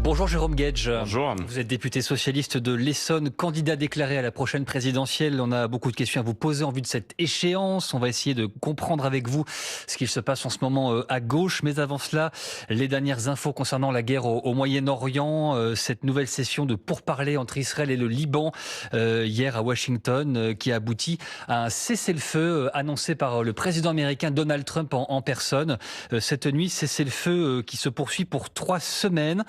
Bonjour Jérôme Guedj. Bonjour. Vous êtes député socialiste de l'Essonne, candidat déclaré à la prochaine présidentielle. On a beaucoup de questions à vous poser en vue de cette échéance. On va essayer de comprendre avec vous ce qu'il se passe en ce moment à gauche. Mais avant cela, les dernières infos concernant la guerre au Moyen-Orient, cette nouvelle session de pourparlers entre Israël et le Liban hier à Washington qui a abouti à un cessez-le-feu annoncé par le président américain Donald Trump en personne. Cette nuit, cessez-le-feu qui se poursuit pour 3 semaines.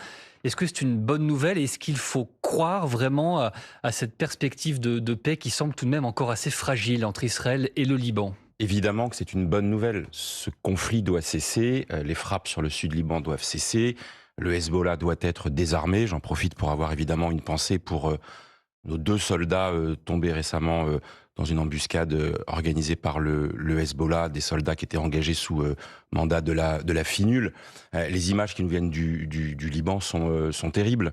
Est-ce que c'est une bonne nouvelle? Est-ce qu'il faut croire vraiment à cette perspective de paix qui semble tout de même encore assez fragile entre Israël et le Liban? Évidemment que c'est une bonne nouvelle. Ce conflit doit cesser, les frappes sur le sud Liban doivent cesser, le Hezbollah doit être désarmé. J'en profite pour avoir évidemment une pensée pour nos 2 soldats tombés récemment dans une embuscade organisée par le Hezbollah, des soldats qui étaient engagés sous mandat de la FINUL. Les images qui nous viennent du Liban sont terribles.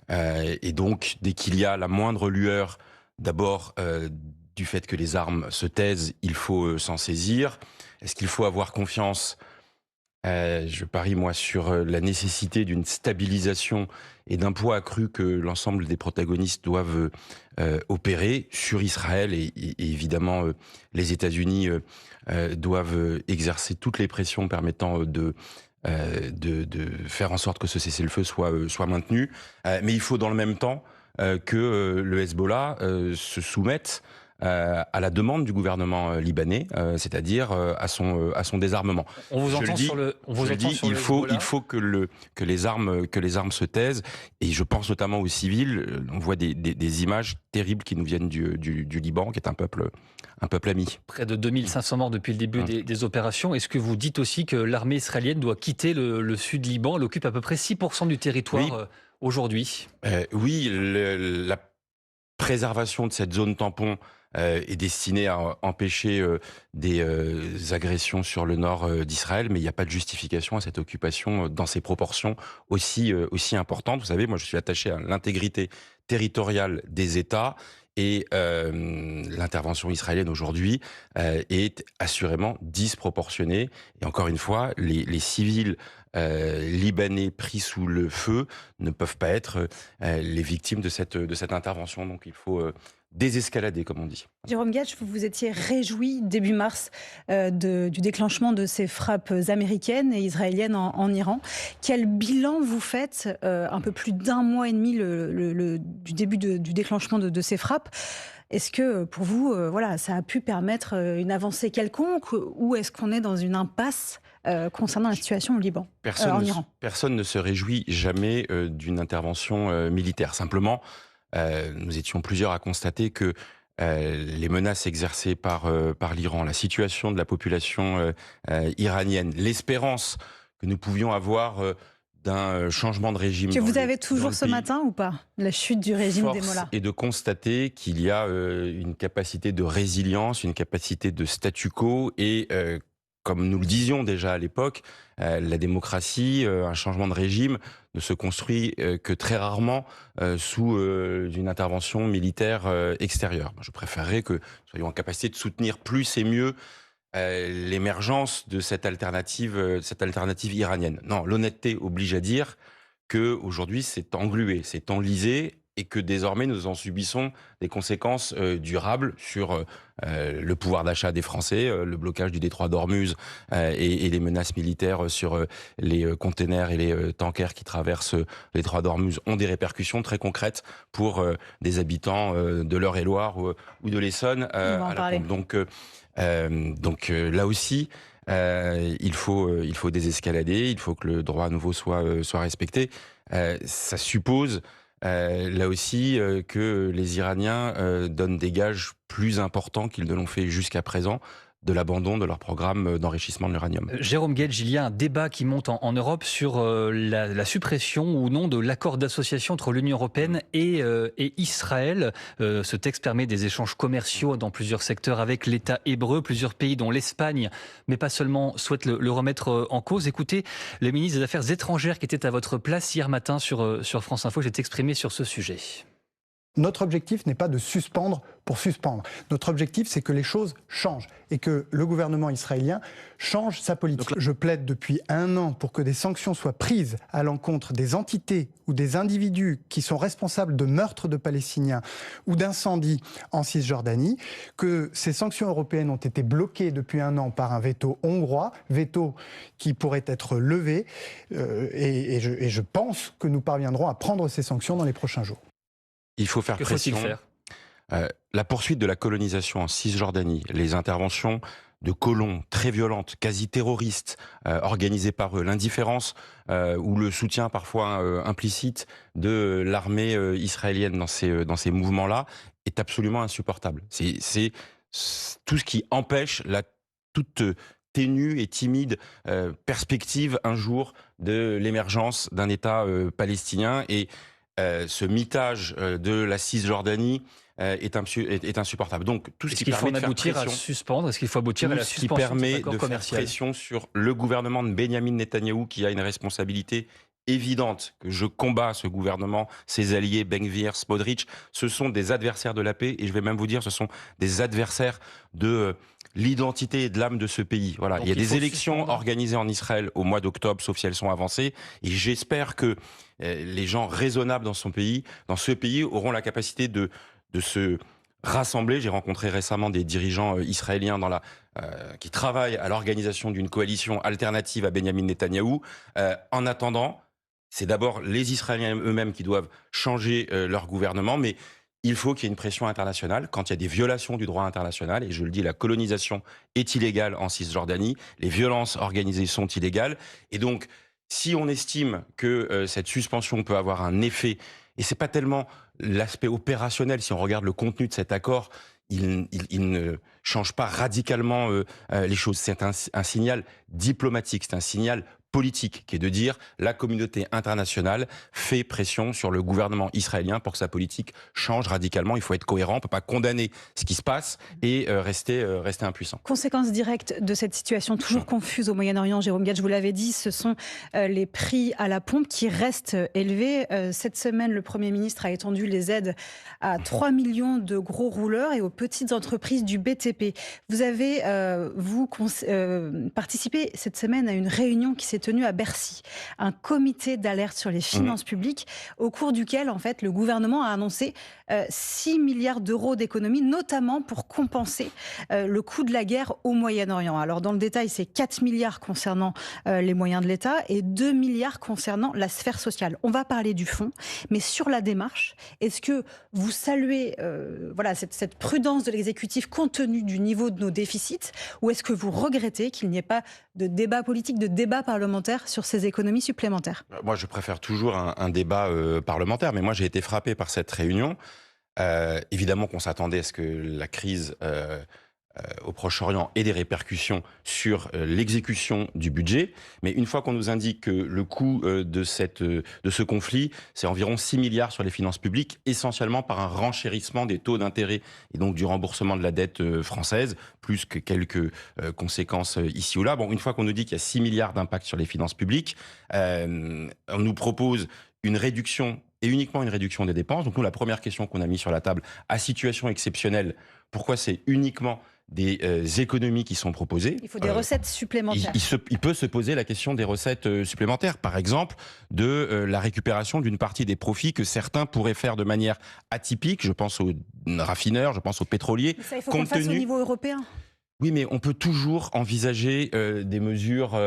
Et donc, dès qu'il y a la moindre lueur, d'abord du fait que les armes se taisent, il faut s'en saisir. Est-ce qu'il faut avoir confiance ? Je parie, moi, sur la nécessité d'une stabilisation et d'un poids accru que l'ensemble des protagonistes doivent opérer sur Israël et évidemment les États-Unis doivent exercer toutes les pressions permettant de faire en sorte que ce cessez-le-feu soit maintenu. Mais il faut dans le même temps que le Hezbollah se soumette à la demande du gouvernement libanais, c'est-à-dire à son désarmement. On vous entend sur le. Il faut que les armes se taisent, et je pense notamment aux civils. On voit des images terribles qui nous viennent du Liban, qui est un peuple ami. Près de 2500 morts depuis le début des opérations. Est-ce que vous dites aussi que l'armée israélienne doit quitter le sud Liban? Elle occupe à peu près 6% du territoire aujourd'hui. Oui, la préservation de cette zone tampon est destiné à empêcher des agressions sur le nord d'Israël, mais il n'y a pas de justification à cette occupation dans ces proportions aussi importantes. Vous savez, moi je suis attaché à l'intégrité territoriale des États, et l'intervention israélienne aujourd'hui est assurément disproportionnée. Et encore une fois, les civils libanais pris sous le feu ne peuvent pas être les victimes de cette intervention. Donc il faut désescalader, comme on dit. Jérôme Guedj, vous vous étiez réjoui début mars du déclenchement de ces frappes américaines et israéliennes en Iran. Quel bilan vous faites un peu plus d'1 mois et demi du début du déclenchement de ces frappes? Est-ce que pour vous, ça a pu permettre une avancée quelconque, ou est-ce qu'on est dans une impasse concernant la situation au Liban, en Iran? Personne ne se réjouit jamais d'une intervention militaire. Simplement, nous étions plusieurs à constater que les menaces exercées par l'Iran, la situation de la population iranienne, l'espérance que nous pouvions avoir d'un changement de régime. Que vous avez toujours ce matin ou pas, la chute du régime des Mollahs? Et de constater qu'il y a une capacité de résilience, une capacité de statu quo et comme nous le disions déjà à l'époque, la démocratie, un changement de régime ne se construit que très rarement sous une intervention militaire extérieure. Je préférerais que nous soyons en capacité de soutenir plus et mieux l'émergence de cette alternative iranienne. Non, l'honnêteté oblige à dire qu'aujourd'hui c'est englué, c'est enlisé, et que désormais nous en subissons des conséquences durables sur le pouvoir d'achat des Français, le blocage du détroit d'Ormuz et les menaces militaires sur les containers et les tankers qui traversent le détroit d'Ormuz ont des répercussions très concrètes pour des habitants de l'Eure-et-Loir ou de l'Essonne. On va en parler. Donc là aussi, il faut désescalader, il faut que le droit à nouveau soit respecté. Ça suppose là aussi que les Iraniens donnent des gages plus importants qu'ils ne l'ont fait jusqu'à présent de l'abandon de leur programme d'enrichissement de l'uranium. Jérôme Guedj, il y a un débat qui monte en Europe sur la suppression ou non de l'accord d'association entre l'Union européenne et Israël. Ce texte permet des échanges commerciaux dans plusieurs secteurs avec l'État hébreu. Plusieurs pays, dont l'Espagne, mais pas seulement, souhaitent le remettre en cause. Écoutez, le ministre des Affaires étrangères qui était à votre place hier matin sur France Info s'est exprimé sur ce sujet. Notre objectif n'est pas de suspendre pour suspendre. Notre objectif, c'est que les choses changent et que le gouvernement israélien change sa politique. Je plaide depuis 1 an pour que des sanctions soient prises à l'encontre des entités ou des individus qui sont responsables de meurtres de Palestiniens ou d'incendies en Cisjordanie, que ces sanctions européennes ont été bloquées depuis 1 an par un veto hongrois, veto qui pourrait être levé, et je pense que nous parviendrons à prendre ces sanctions dans les prochains jours. Il faut faire pression. La poursuite de la colonisation en Cisjordanie, les interventions de colons très violentes, quasi terroristes, organisées par eux, l'indifférence ou le soutien parfois implicite de l'armée israélienne dans ces mouvements-là est absolument insupportable. C'est tout ce qui empêche la toute ténue et timide perspective un jour de l'émergence d'un État palestinien, et ce mitage de la Cisjordanie est insupportable. Donc tout ce qui permet de faire pression, à suspendre, est-ce qu'il faut aboutir à la suspension qui permet de faire commercial pression sur le gouvernement de Benyamin Netanyahou, qui a une responsabilité évidente, que je combats ce gouvernement, ses alliés, Ben Gvir, Smotrich, ce sont des adversaires de la paix, et je vais même vous dire, ce sont des adversaires de l'identité et de l'âme de ce pays. Voilà. Donc, il y a des élections organisées en Israël au mois d'octobre, sauf si elles sont avancées, et j'espère que les gens raisonnables dans ce pays auront la capacité de se rassembler. J'ai rencontré récemment des dirigeants israéliens qui travaillent à l'organisation d'une coalition alternative à Benyamin Netanyahou. En attendant, c'est d'abord les Israéliens eux-mêmes qui doivent changer leur gouvernement, mais il faut qu'il y ait une pression internationale quand il y a des violations du droit international. Et je le dis, la colonisation est illégale en Cisjordanie, les violences organisées sont illégales. Et donc, si on estime que cette suspension peut avoir un effet, et c'est pas tellement l'aspect opérationnel, si on regarde le contenu de cet accord, il ne change pas radicalement les choses. C'est un signal diplomatique, c'est un signal politique, qui est de dire la communauté internationale fait pression sur le gouvernement israélien pour que sa politique change radicalement. Il faut être cohérent, on ne peut pas condamner ce qui se passe et rester impuissant. Conséquence directe de cette situation toujours confuse au Moyen-Orient, Jérôme Gad, je vous l'avais dit, ce sont les prix à la pompe qui restent élevés. Cette semaine, le Premier ministre a étendu les aides à 3 millions de gros rouleurs et aux petites entreprises du BTP. Vous avez, participé cette semaine à une réunion qui s'est tenue à Bercy, un comité d'alerte sur les finances publiques, au cours duquel, en fait, le gouvernement a annoncé 6 milliards d'euros d'économies, notamment pour compenser le coût de la guerre au Moyen-Orient. Alors, dans le détail, c'est 4 milliards concernant les moyens de l'État et 2 milliards concernant la sphère sociale. On va parler du fond, mais sur la démarche, est-ce que vous saluez cette prudence de l'exécutif compte tenu du niveau de nos déficits, ou est-ce que vous regrettez qu'il n'y ait pas de débat politique, de débat parlementaire sur ces économies supplémentaires? Moi, je préfère toujours un débat parlementaire, mais moi, j'ai été frappé par cette réunion. Évidemment qu'on s'attendait à ce que la crise au Proche-Orient ait des répercussions sur l'exécution du budget, mais une fois qu'on nous indique que le coût de ce conflit, c'est environ 6 milliards sur les finances publiques, essentiellement par un renchérissemement des taux d'intérêt et donc du remboursement de la dette française, plus que quelques conséquences ici ou là. Bon, une fois qu'on nous dit qu'il y a 6 milliards d'impact sur les finances publiques, on nous propose une réduction, et uniquement une réduction des dépenses. Donc nous, la première question qu'on a mise sur la table, à situation exceptionnelle, pourquoi c'est uniquement des économies qui sont proposées? Il faut des recettes supplémentaires. Il peut se poser la question des recettes supplémentaires. Par exemple, de la récupération d'une partie des profits que certains pourraient faire de manière atypique. Je pense aux raffineurs, je pense aux pétroliers. Mais ça, il faut qu'on le fasse au niveau européen. Oui, mais on peut toujours envisager des mesures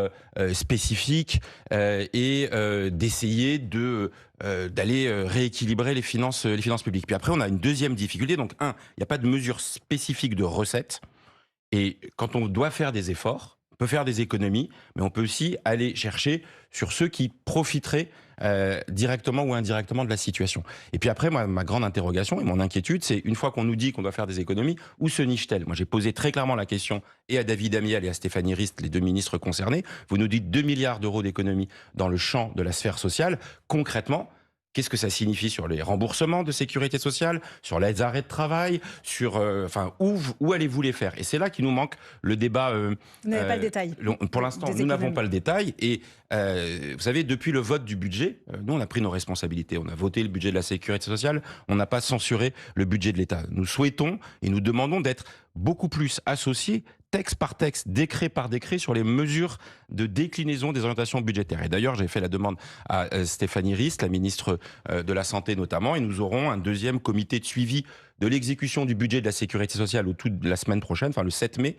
spécifiques et d'essayer d'aller rééquilibrer les finances publiques. Puis après, on a une deuxième difficulté. Donc, il n'y a pas de mesure spécifique de recettes. Et quand on doit faire des efforts, on peut faire des économies, mais on peut aussi aller chercher sur ceux qui profiteraient directement ou indirectement de la situation. Et puis après, ma grande interrogation et mon inquiétude, c'est une fois qu'on nous dit qu'on doit faire des économies, où se niche-t-elle? Moi, j'ai posé très clairement la question et à David Amiel et à Stéphanie Rist, les deux ministres concernés. Vous nous dites 2 milliards d'euros d'économies dans le champ de la sphère sociale. Concrètement, qu'est-ce que ça signifie sur les remboursements de sécurité sociale, sur les arrêts de travail, sur où allez-vous les faire? Et c'est là qu'il nous manque le débat. Vous n'avez pas le détail. Pour l'instant, nous n'avons pas le détail. Et Vous savez, depuis le vote du budget, nous, on a pris nos responsabilités. On a voté le budget de la sécurité sociale. On n'a pas censuré le budget de l'État. Nous souhaitons et nous demandons d'être beaucoup plus associés, texte par texte, décret par décret, sur les mesures de déclinaison des orientations budgétaires. Et d'ailleurs, j'ai fait la demande à Stéphanie Rist, la ministre de la Santé notamment, et nous aurons un deuxième comité de suivi de l'exécution du budget de la sécurité sociale au tout de la semaine prochaine, enfin le 7 mai,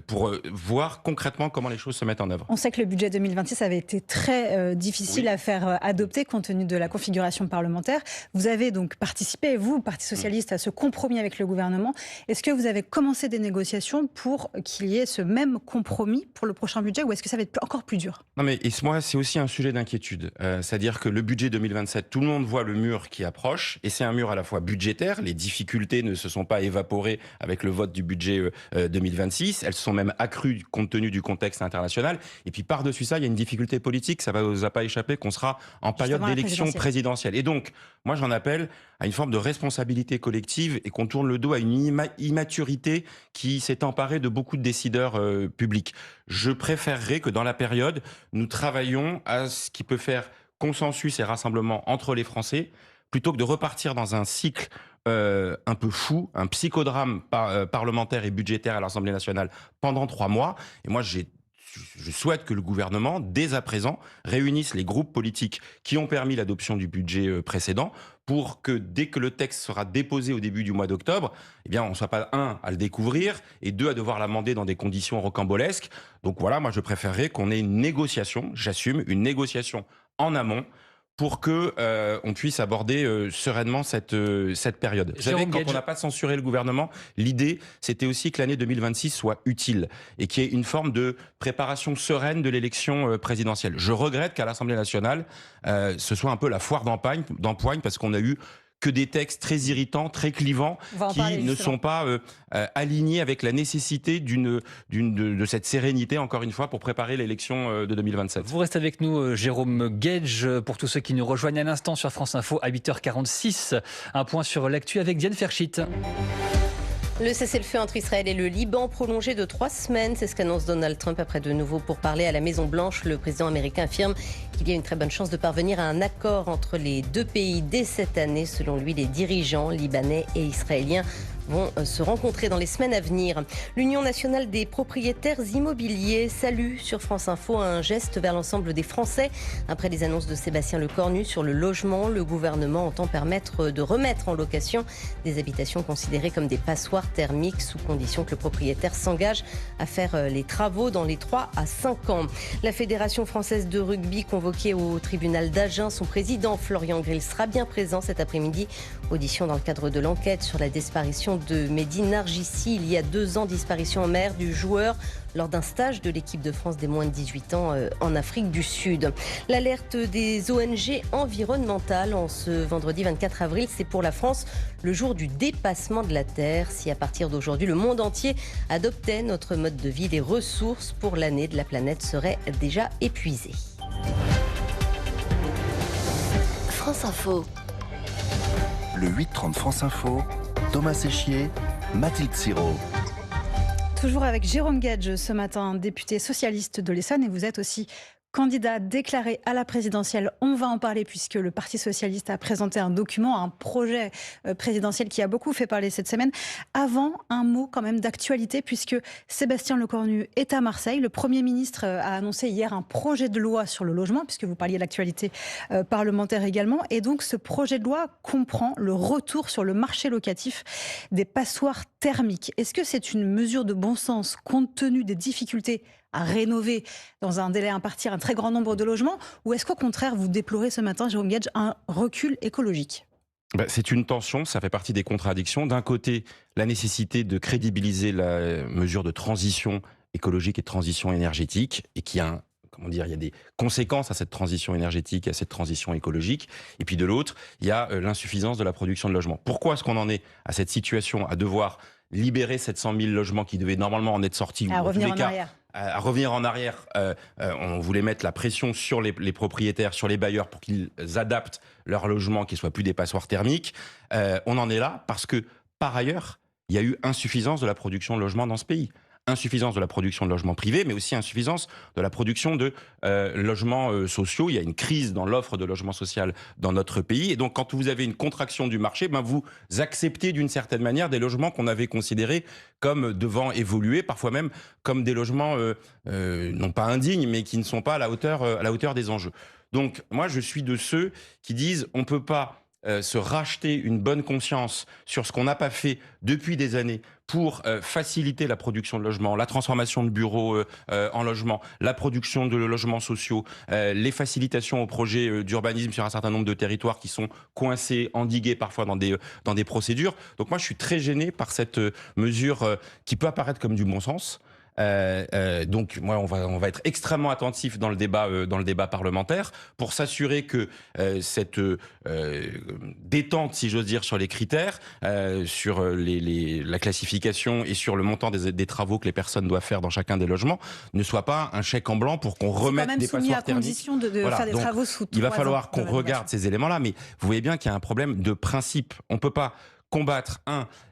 pour voir concrètement comment les choses se mettent en œuvre. On sait que le budget 2026 avait été très difficile à faire adopter compte tenu de la configuration parlementaire. Vous avez donc participé, vous, Parti socialiste, à ce compromis avec le gouvernement. Est-ce que vous avez commencé des négociations pour qu'il y ait ce même compromis pour le prochain budget, ou est-ce que ça va être encore plus dur? Non mais moi, c'est aussi un sujet d'inquiétude. C'est-à-dire que le budget 2027, tout le monde voit le mur qui approche, et c'est un mur à la fois budgétaire. Les difficultés ne se sont pas évaporées avec le vote du budget 2026. Elles se sont même accrues compte tenu du contexte international. Et puis par-dessus ça, il y a une difficulté politique. Ça ne vous a pas échappé qu'on sera en période d'élection présidentielle. Et donc, moi, j'en appelle à une forme de responsabilité collective et qu'on tourne le dos à une immaturité qui s'est emparée de beaucoup de décideurs publics. Je préférerais que dans la période, nous travaillions à ce qui peut faire consensus et rassemblement entre les Français, plutôt que de repartir dans un cycle un peu fou, un psychodrame parlementaire et budgétaire à l'Assemblée nationale pendant 3 mois. Et moi, je souhaite que le gouvernement, dès à présent, réunisse les groupes politiques qui ont permis l'adoption du budget précédent pour que, dès que le texte sera déposé au début du mois d'octobre, eh bien, on ne soit pas, 1, à le découvrir, et 2, à devoir l'amender dans des conditions rocambolesques. Donc voilà, moi, je préférerais qu'on ait une négociation, j'assume, une négociation en amont, pour que on puisse aborder sereinement cette période. Vous savez, quand on n'a pas censuré le gouvernement, l'idée, c'était aussi que l'année 2026 soit utile et qu'il y ait une forme de préparation sereine de l'élection présidentielle. Je regrette qu'à l'Assemblée nationale, ce soit un peu la foire d'empoigne parce qu'on a eu que des textes très irritants, très clivants, qui ne sont pas alignés avec la nécessité de cette sérénité, encore une fois, pour préparer l'élection de 2027. Vous restez avec nous, Jérôme Guedj, pour tous ceux qui nous rejoignent à l'instant sur France Info à 8h46. Un point sur l'actu avec Diane Ferchit. Le cessez-le-feu entre Israël et le Liban prolongé de 3 semaines, c'est ce qu'annonce Donald Trump après de nouveaux pourparlers à la Maison-Blanche. Le président américain affirme qu'il y a une très bonne chance de parvenir à un accord entre les deux pays dès cette année. Selon lui, les dirigeants libanais et israéliens vont se rencontrer dans les semaines à venir. L'Union nationale des propriétaires immobiliers salue sur France Info un geste vers l'ensemble des Français. Après les annonces de Sébastien Lecornu sur le logement, le gouvernement entend permettre de remettre en location des habitations considérées comme des passoires thermiques sous condition que le propriétaire s'engage à faire les travaux dans les 3 à 5 ans. La Fédération française de rugby convoquée au tribunal d'Agen, son président Florian Grill sera bien présent cet après-midi. Audition dans le cadre de l'enquête sur la disparition de Mehdi Nargissi, il y a 2 ans, disparition en mer du joueur lors d'un stage de l'équipe de France des moins de 18 ans en Afrique du Sud. L'alerte des ONG environnementales en ce vendredi 24 avril, c'est pour la France le jour du dépassement de la Terre. Si à partir d'aujourd'hui, le monde entier adoptait notre mode de vie, les ressources pour l'année de la planète seraient déjà épuisées. France Info. Le 8-30 France Info, Thomas Séchier, Mathilde Siro. Toujours avec Jérôme Guedj ce matin, député socialiste de l'Essonne, et vous êtes aussi candidat déclaré à la présidentielle. On va en parler puisque le Parti socialiste a présenté un document, un projet présidentiel qui a beaucoup fait parler cette semaine. Avant, un mot quand même d'actualité puisque Sébastien Lecornu est à Marseille. Le Premier ministre a annoncé hier un projet de loi sur le logement, puisque vous parliez de l'actualité parlementaire également. Et donc ce projet de loi comprend le retour sur le marché locatif des passoires thermiques. Est-ce que c'est une mesure de bon sens compte tenu des difficultés à rénover dans un délai imparti un très grand nombre de logements, ou est-ce qu'au contraire vous déplorez ce matin, Jérôme Guedj, un recul écologique? C'est une tension, ça fait partie des contradictions. D'un côté, la nécessité de crédibiliser la mesure de transition écologique et de transition énergétique, et qui a il y a des conséquences à cette transition énergétique, à cette transition écologique. Et puis de l'autre, il y a l'insuffisance de la production de logements. Pourquoi est-ce qu'on en est à cette situation, à devoir libérer 700 000 logements qui devaient normalement en être sortis, à revenir en arrière? À revenir en arrière, on voulait mettre la pression sur les propriétaires, sur les bailleurs pour qu'ils adaptent leur logement, qu'ils soient plus des passoires thermiques. On en est là parce que, par ailleurs, il y a eu insuffisance de la production de logements dans ce pays. insuffisance de la production de logements privés, mais aussi insuffisance de la production de logements sociaux. Il y a une crise dans l'offre de logement social dans notre pays. Et donc, quand vous avez une contraction du marché, vous acceptez d'une certaine manière des logements qu'on avait considérés comme devant évoluer, parfois même comme des logements non pas indignes, mais qui ne sont pas à la hauteur des enjeux. Donc, moi, je suis de ceux qui disent on ne peut pas se racheter une bonne conscience sur ce qu'on n'a pas fait depuis des années pour faciliter la production de logements, la transformation de bureaux en logements, la production de logements sociaux, les facilitations aux projets d'urbanisme sur un certain nombre de territoires qui sont coincés, endigués parfois dans des procédures. Donc moi, je suis très gêné par cette mesure qui peut apparaître comme du bon sens. Donc moi, on va être extrêmement attentif dans le débat parlementaire pour s'assurer que cette détente, si j'ose dire, sur les critères, sur la classification et sur le montant des travaux que les personnes doivent faire dans chacun des logements ne soit pas un chèque en blanc pour qu'on remette des passoires thermiques. C'est quand même soumis à condition de faire des travaux sous 3 ans. Il va falloir qu'on regarde ces éléments-là, mais vous voyez bien qu'il y a un problème de principe. On peut pas combattre,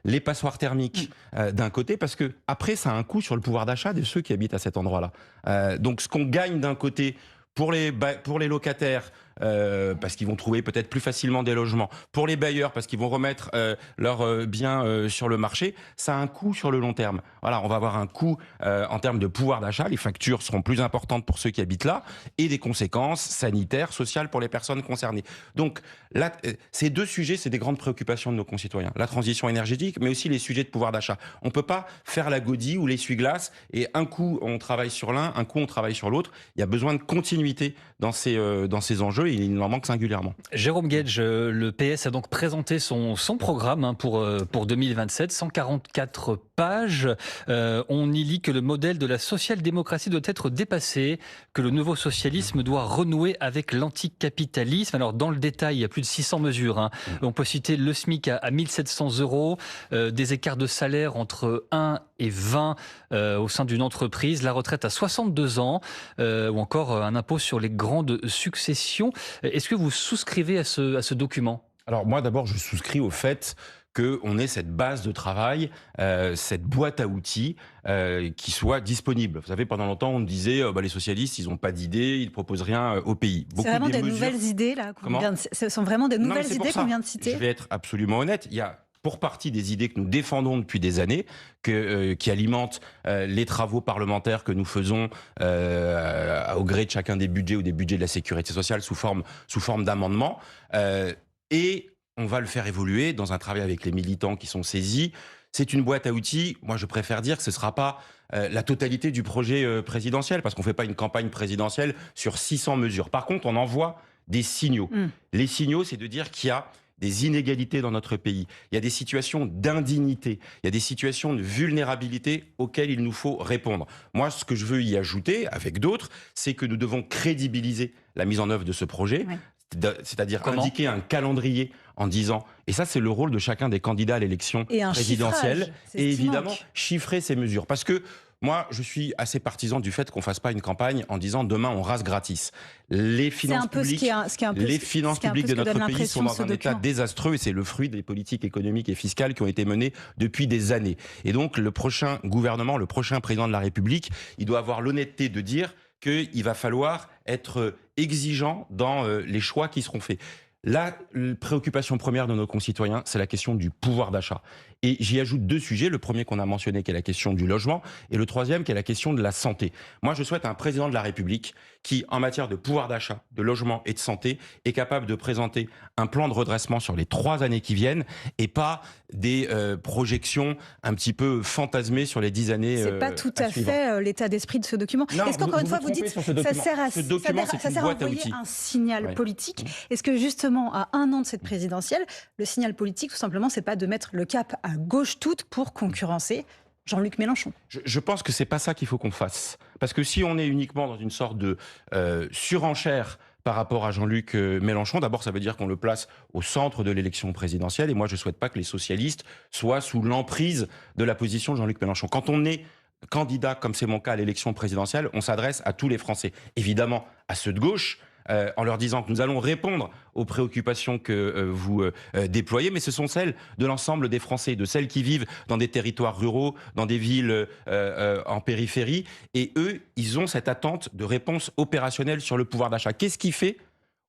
les passoires thermiques d'un côté, parce que après ça a un coût sur le pouvoir d'achat de ceux qui habitent à cet endroit-là. Donc ce qu'on gagne d'un côté pour les locataires, parce qu'ils vont trouver peut-être plus facilement des logements, pour les bailleurs parce qu'ils vont remettre leurs biens sur le marché, ça a un coût sur le long terme. Voilà, on va avoir un coût en termes de pouvoir d'achat, les factures seront plus importantes pour ceux qui habitent là, et des conséquences sanitaires, sociales pour les personnes concernées. Donc là, ces deux sujets, c'est des grandes préoccupations de nos concitoyens. La transition énergétique, mais aussi les sujets de pouvoir d'achat. On ne peut pas faire la godille ou l'essuie-glace, et un coup on travaille sur l'un, un coup on travaille sur l'autre. Il y a besoin de continuité dans ces enjeux, et il en manque singulièrement. Jérôme Guedj, le PS a donc présenté son programme pour 2027, 144 pages. On y lit que le modèle de la social-démocratie doit être dépassé, que le nouveau socialisme doit renouer avec l'anticapitalisme. Alors dans le détail, il y a plus de 600 mesures. On peut citer le SMIC à 1 700 euros, des écarts de salaire entre 1 et 20 au sein d'une entreprise, la retraite à 62 ans, ou encore un impôt sur les grandes successions. Est-ce que vous souscrivez à ce document ? Alors moi d'abord, je souscris au fait qu'on ait cette base de travail, cette boîte à outils qui soit disponible. Vous savez, pendant longtemps, on disait les socialistes, ils n'ont pas d'idées, ils ne proposent rien au pays. C'est vraiment des nouvelles idées, là. Ce sont vraiment des nouvelles idées qu'on vient de citer. Je vais être absolument honnête. Il y a pour partie des idées que nous défendons depuis des années, qui alimentent les travaux parlementaires que nous faisons au gré de chacun des budgets ou des budgets de la sécurité sociale sous forme d'amendements. Et on va le faire évoluer dans un travail avec les militants qui sont saisis. C'est une boîte à outils. Moi, je préfère dire que ce ne sera pas la totalité du projet présidentiel, parce qu'on ne fait pas une campagne présidentielle sur 600 mesures. Par contre, on envoie des signaux. Les signaux, c'est de dire qu'il y a des inégalités dans notre pays. Il y a des situations d'indignité, il y a des situations de vulnérabilité auxquelles il nous faut répondre. Moi, ce que je veux y ajouter, avec d'autres, c'est que nous devons crédibiliser la mise en œuvre de ce projet, c'est-à-dire indiquer un calendrier en disant, et ça c'est le rôle de chacun des candidats à l'élection présidentielle, et évidemment chiffrer ces mesures. Parce que moi, je suis assez partisan du fait qu'on ne fasse pas une campagne en disant demain on rase gratis. Les finances publiques de notre pays sont dans un état désastreux, et c'est le fruit des politiques économiques et fiscales qui ont été menées depuis des années. Et donc le prochain gouvernement, le prochain président de la République, il doit avoir l'honnêteté de dire qu'il va falloir être exigeant dans les choix qui seront faits. La préoccupation première de nos concitoyens, c'est la question du pouvoir d'achat. Et j'y ajoute deux sujets. Le premier qu'on a mentionné, qui est la question du logement, et le troisième, qui est la question de la santé. Moi, je souhaite un président de la République qui, en matière de pouvoir d'achat, de logement et de santé, est capable de présenter un plan de redressement sur les 3 années qui viennent, et pas des projections un petit peu fantasmées sur les 10 années C'est pas tout à fait l'état d'esprit de ce document. Est-ce qu'encore une fois, vous dites que ça sert à envoyer un signal politique? Est-ce que justement, à 1 an de cette présidentielle, le signal politique, tout simplement, c'est pas de mettre le cap à gauche toute pour concurrencer Jean-Luc Mélenchon? Je pense que c'est pas ça qu'il faut qu'on fasse. Parce que si on est uniquement dans une sorte de surenchère par rapport à Jean-Luc Mélenchon, d'abord ça veut dire qu'on le place au centre de l'élection présidentielle, et moi je souhaite pas que les socialistes soient sous l'emprise de la position de Jean-Luc Mélenchon. Quand on est candidat, comme c'est mon cas à l'élection présidentielle, on s'adresse à tous les Français. Évidemment, à ceux de gauche, en leur disant que nous allons répondre aux préoccupations que vous déployez, mais ce sont celles de l'ensemble des Français, de celles qui vivent dans des territoires ruraux, dans des villes en périphérie. Et eux, ils ont cette attente de réponse opérationnelle sur le pouvoir d'achat. Qu'est-ce qui fait,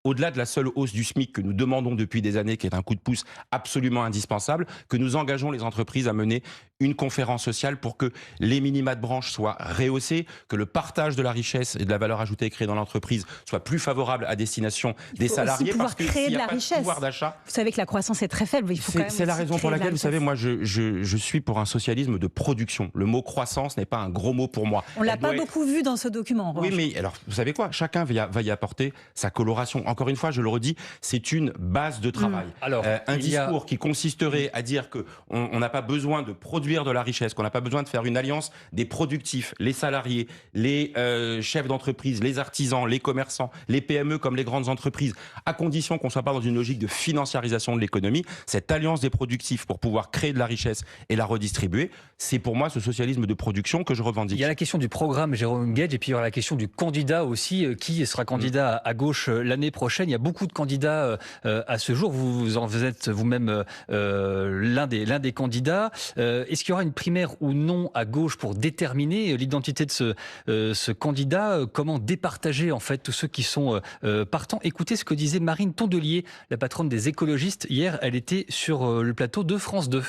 au-delà de la seule hausse du SMIC que nous demandons depuis des années, qui est un coup de pouce absolument indispensable, que nous engageons les entreprises à mener une conférence sociale pour que les minima de branche soient rehaussés, que le partage de la richesse et de la valeur ajoutée créée dans l'entreprise soit plus favorable à destination des salariés. Parce que créer de la richesse. Pouvoir d'achat, vous savez que la croissance est très faible. C'est la raison pour laquelle, vous savez, moi, je suis pour un socialisme de production. Le mot croissance n'est pas un gros mot pour moi. On l'a pas beaucoup vu dans ce document. Oui, mais alors, vous savez quoi ? Chacun va y apporter sa coloration. Encore une fois, je le redis, c'est une base de travail. Alors, un discours qui consisterait à dire qu'on n'a pas besoin de produire de la richesse, qu'on n'a pas besoin de faire une alliance des productifs, les salariés, les chefs d'entreprise, les artisans, les commerçants, les PME comme les grandes entreprises, à condition qu'on ne soit pas dans une logique de financiarisation de l'économie. Cette alliance des productifs pour pouvoir créer de la richesse et la redistribuer, c'est pour moi ce socialisme de production que je revendique. Il y a la question du programme Jérôme Guedj et puis il y aura la question du candidat aussi, qui sera candidat à gauche l'année prochaine. Il y a beaucoup de candidats à ce jour. Vous êtes vous-même l'un des candidats. Est-ce qu'il y aura une primaire ou non à gauche pour déterminer l'identité de ce candidat? Comment départager en fait tous ceux qui sont partants? Écoutez ce que disait Marine Tondelier, la patronne des écologistes. Hier, elle était sur le plateau de France 2.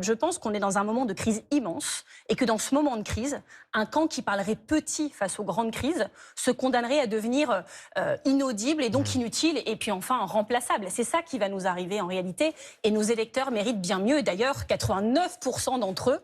Je pense qu'on est dans un moment de crise immense et que dans ce moment de crise, un camp qui parlerait petit face aux grandes crises se condamnerait à devenir inaudible et donc inutile et puis enfin remplaçable. C'est ça qui va nous arriver en réalité et nos électeurs méritent bien mieux. D'ailleurs, 89% d'entre eux,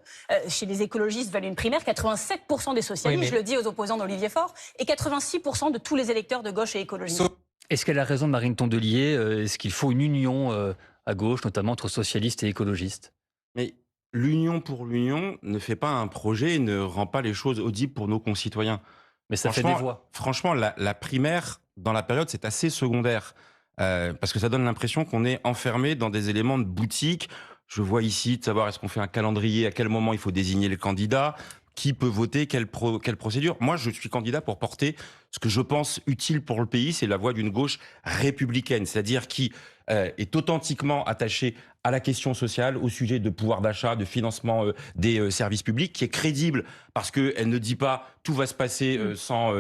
chez les écologistes, veulent une primaire, 87% des socialistes, je le dis aux opposants d'Olivier Faure, et 86% de tous les électeurs de gauche et écologistes. Est-ce qu'elle a raison, Marine Tondelier? Est-ce qu'il faut une union à gauche, notamment entre socialistes et écologistes? Mais l'union pour l'union ne fait pas un projet et ne rend pas les choses audibles pour nos concitoyens. Mais ça fait des voix. Franchement, la primaire, dans la période, c'est assez secondaire. Parce que ça donne l'impression qu'on est enfermé dans des éléments de boutique. Je vois ici de savoir est-ce qu'on fait un calendrier, à quel moment il faut désigner les candidats, qui peut voter, quelle procédure. Moi, je suis candidat pour porter ce que je pense utile pour le pays, c'est la voix d'une gauche républicaine, c'est-à-dire qui est authentiquement attachée à la question sociale, au sujet de pouvoir d'achat, de financement des services publics, qui est crédible parce qu'elle ne dit pas tout va se passer sans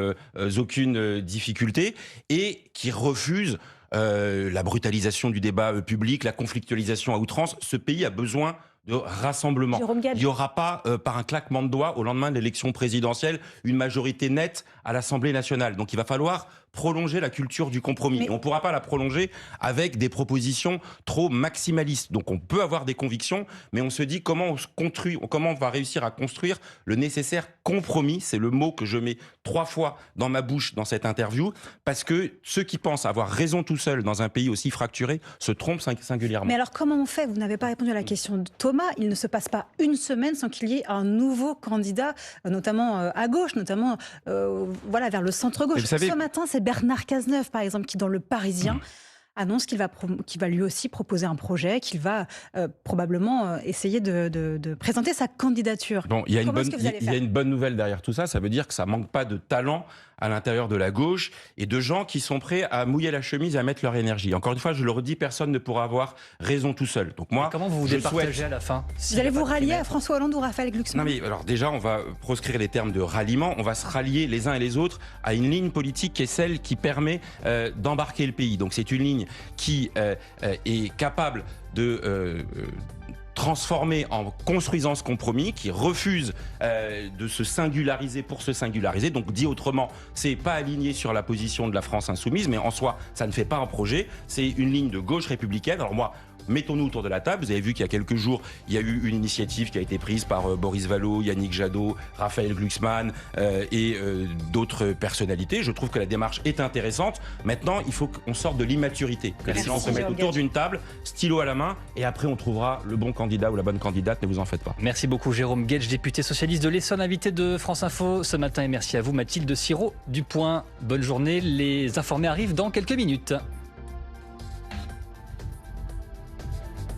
aucune difficulté, et qui refuse la brutalisation du débat public, la conflictualisation à outrance. Ce pays a besoin de rassemblement. Il n'y aura pas, par un claquement de doigts, au lendemain de l'élection présidentielle, une majorité nette à l'Assemblée nationale. Donc il va falloir prolonger la culture du compromis. Et on ne pourra pas la prolonger avec des propositions trop maximalistes. Donc on peut avoir des convictions, mais on se dit comment on va réussir à construire le nécessaire compromis. C'est le mot que je mets 3 fois dans ma bouche dans cette interview, parce que ceux qui pensent avoir raison tout seuls dans un pays aussi fracturé se trompent singulièrement. Mais alors comment on fait? Vous n'avez pas répondu à la question de Thomas. Il ne se passe pas une semaine sans qu'il y ait un nouveau candidat, notamment à gauche, notamment vers le centre-gauche. Ce matin, c'est Bernard Cazeneuve, par exemple, qui, dans Le Parisien, annonce qu'il va lui aussi proposer un projet, qu'il va probablement essayer de présenter sa candidature. Bon, il y a une bonne nouvelle derrière tout ça. Ça veut dire que ça manque pas de talent à l'intérieur de la gauche et de gens qui sont prêts à mouiller la chemise et à mettre leur énergie. Encore une fois, je le redis, personne ne pourra avoir raison tout seul. Donc moi, comment vous départagez à la fin? Vous allez vous rallier à François Hollande ou Raphaël Glucksmann? Non mais alors déjà, on va proscrire les termes de ralliement. On va se rallier les uns et les autres à une ligne politique qui est celle qui permet d'embarquer le pays. Donc c'est une ligne qui est capable de transformé en construisant ce compromis, qui refuse de se singulariser pour se singulariser. Donc dit autrement, c'est pas aligné sur la position de la France insoumise, mais en soi, ça ne fait pas un projet. C'est une ligne de gauche républicaine. Alors moi, mettons-nous autour de la table. Vous avez vu qu'il y a quelques jours, il y a eu une initiative qui a été prise par Boris Vallaud, Yannick Jadot, Raphaël Glucksmann et d'autres personnalités. Je trouve que la démarche est intéressante. Maintenant, il faut qu'on sorte de l'immaturité, que les gens se mettent autour d'une table, stylo à la main, et après on trouvera le bon candidat ou la bonne candidate. Ne vous en faites pas. Merci beaucoup Jérôme Guedj, député socialiste de l'Essonne, invité de France Info ce matin, et merci à vous Mathilde Sirot du Point. Bonne journée, les informés arrivent dans quelques minutes.